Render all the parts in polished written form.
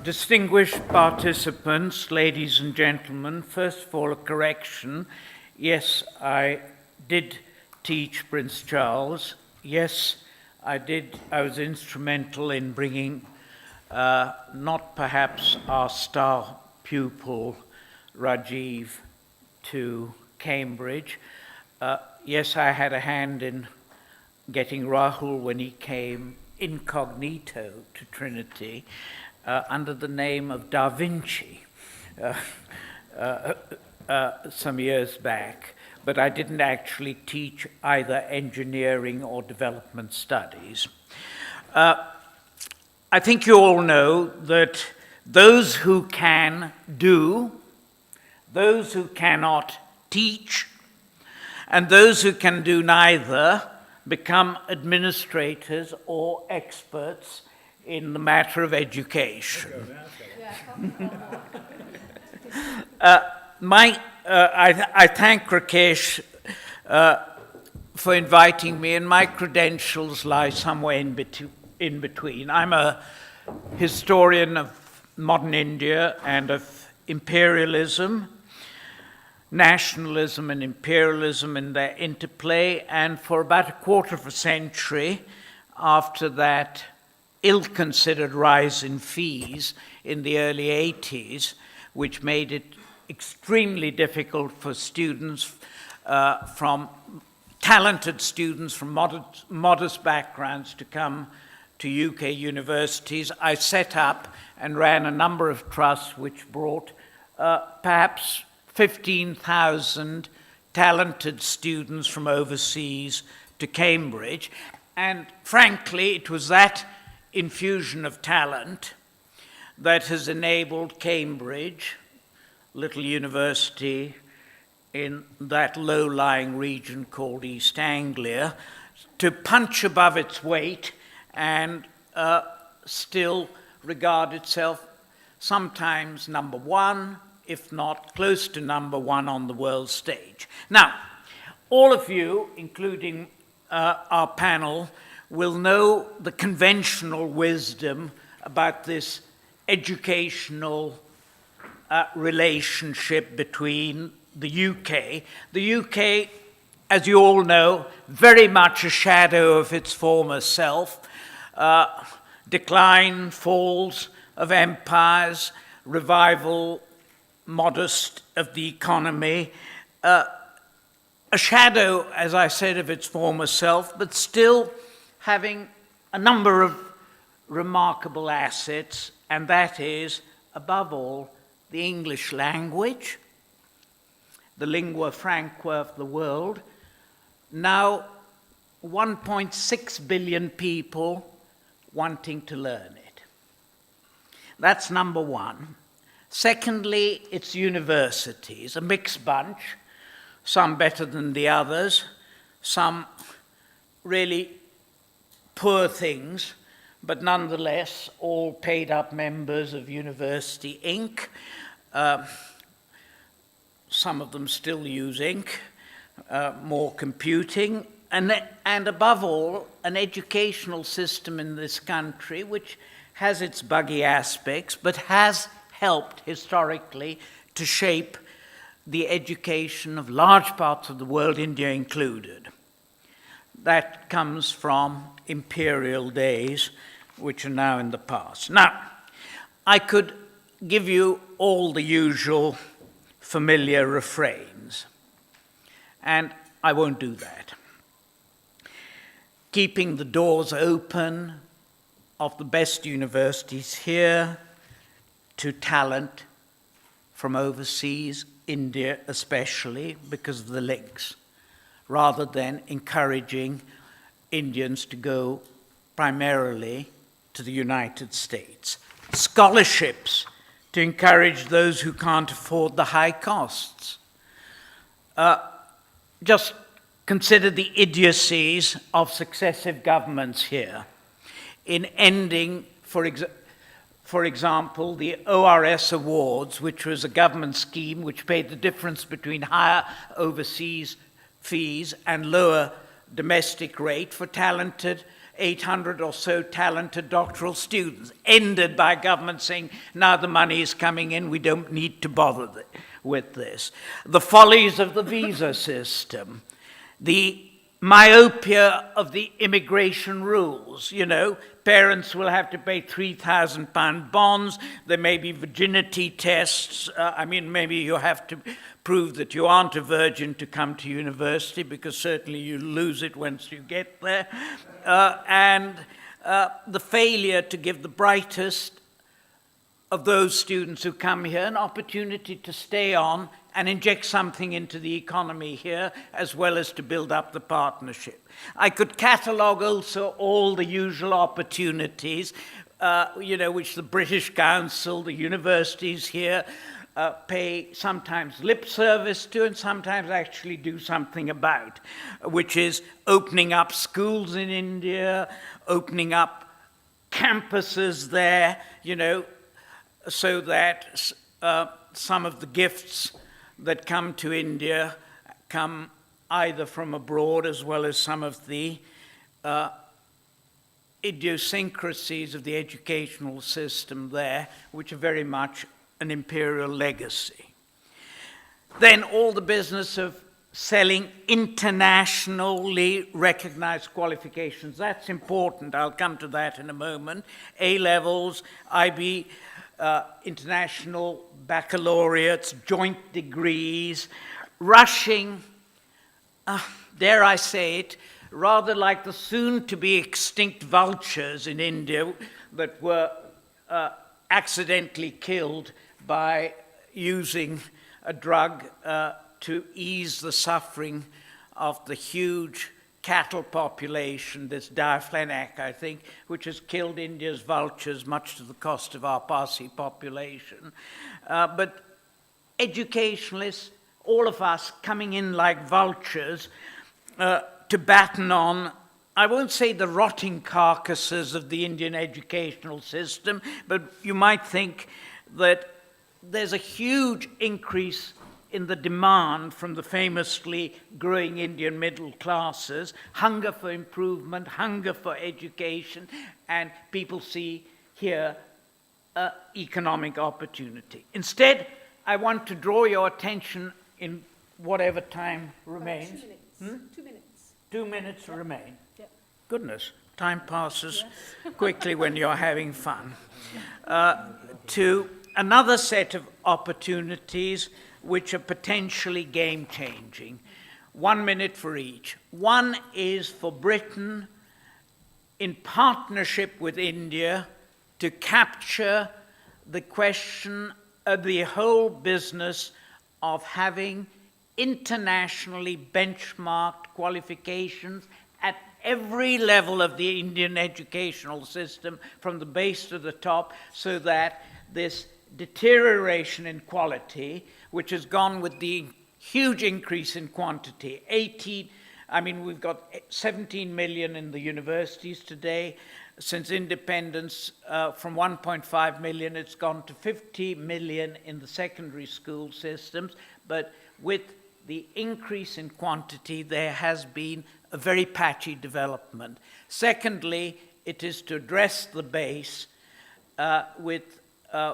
Distinguished participants, ladies and gentlemen, first of all, a correction. Yes, I did teach Prince Charles. Yes, I did. I was instrumental in bringing not perhaps our star pupil, Rajiv, to Cambridge. Yes, I had a hand in getting Rahul when he came incognito to Trinity under the name of Da Vinci some years back, but I didn't actually teach either engineering or development studies. I think you all know that those who can do, those who cannot teach, and those who can do neither become administrators or experts in the matter of education. I thank Rakesh for inviting me, and my credentials lie somewhere in between. I'm a historian of modern India and of imperialism, nationalism and imperialism in their interplay, and for about a quarter of a century after that ill-considered rise in fees in the early 80s, which made it extremely difficult for students talented students from modest backgrounds to come to UK universities. I set up and ran a number of trusts which brought perhaps 15,000 talented students from overseas to Cambridge. And frankly, it was that infusion of talent that has enabled Cambridge, little university in that low-lying region called East Anglia, to punch above its weight and still regard itself sometimes number one, if not close to number one on the world stage. Now, all of you, including our panel, will know the conventional wisdom about this educational relationship between the UK. The UK, as you all know, very much a shadow of its former self. Decline, falls of empires, revival, modest of the economy. A shadow, as I said, of its former self, but still having a number of remarkable assets, and that is, above all, the English language, the lingua franca of the world. Now, 1.6 billion people wanting to learn it. That's number one. Secondly, it's universities, a mixed bunch, some better than the others, some really poor things, but nonetheless all paid up members of University Inc. Some of them still use ink, more computing, and above all, an educational system in this country which has its buggy aspects, but has helped historically to shape the education of large parts of the world, India included. That comes from imperial days, which are now in the past. Now, I could give you all the usual familiar refrains, and I won't do that. Keeping the doors open of the best universities here to talent from overseas, India especially, because of the links, rather than encouraging Indians to go primarily to the United States. Scholarships to encourage those who can't afford the high costs. Just consider the idiocies of successive governments here in ending, for example, the ORS awards, which was a government scheme which paid the difference between higher overseas fees and lower domestic rate for talented 800 or so talented doctoral students, ended by government saying, now the money is coming in, we don't need to bother with this. The follies of the visa system, the myopia of the immigration rules, parents will have to pay £3,000 bonds, there may be virginity tests, maybe you have to prove that you aren't a virgin to come to university, because certainly you lose it once you get there, and the failure to give the brightest of those students who come here an opportunity to stay on and inject something into the economy here, as well as to build up the partnership. I could catalogue also all the usual opportunities, which the British Council, the universities here, pay sometimes lip service to and sometimes actually do something about, which is opening up schools in India, opening up campuses there, so that some of the gifts that come to India come either from abroad, as well as some of the idiosyncrasies of the educational system there, which are very much an imperial legacy. Then all the business of selling internationally recognized qualifications. That's important. I'll come to that in a moment. A-levels, IB, international baccalaureates, joint degrees, rushing, dare I say it, rather like the soon-to-be extinct vultures in India that were accidentally killed by using a drug to ease the suffering of the huge cattle population, this diflenac, I think, which has killed India's vultures, much to the cost of our Parsi population. But educationalists, all of us coming in like vultures to batten on, I won't say the rotting carcasses of the Indian educational system, but you might think that there's a huge increase in the demand from the famously growing Indian middle classes, hunger for improvement, hunger for education, and people see here economic opportunity. Instead, I want to draw your attention in whatever time remains. 2 minutes. 2 minutes. 2 minutes Yep. remain. Yep. Goodness, time passes Yes. quickly when you're having fun. To another set of opportunities which are potentially game-changing. 1 minute for each. One is for Britain, in partnership with India, to capture the question of the whole business of having internationally benchmarked qualifications at every level of the Indian educational system, from the base to the top, so that this deterioration in quality, which has gone with the huge increase in quantity, we've got 17 million in the universities today. Since independence, from 1.5 million, it's gone to 50 million in the secondary school systems. But with the increase in quantity, there has been a very patchy development. Secondly, it is to address the base with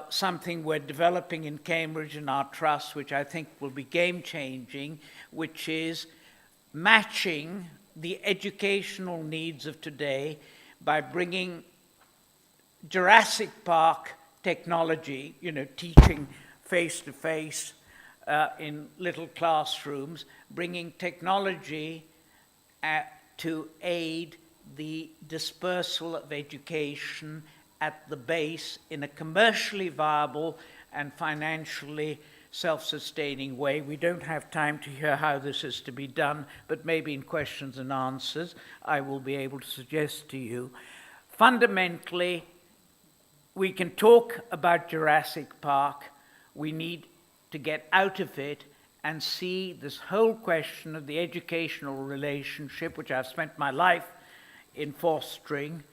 something we're developing in Cambridge in our trust, which I think will be game-changing, which is matching the educational needs of today by bringing Jurassic Park technology, teaching face-to-face in little classrooms, bringing technology to aid the dispersal of education at the base in a commercially viable and financially self-sustaining way. We don't have time to hear how this is to be done, but maybe in questions and answers I will be able to suggest to you. Fundamentally, we can talk about Jurassic Park. We need to get out of it and see this whole question of the educational relationship, which I've spent my life in fostering,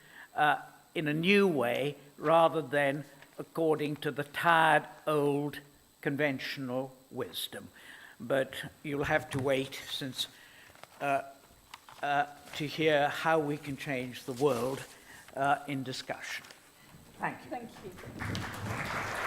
in a new way, rather than according to the tired old conventional wisdom. But you'll have to wait, since to hear how we can change the world in discussion. Thank you. Thank you.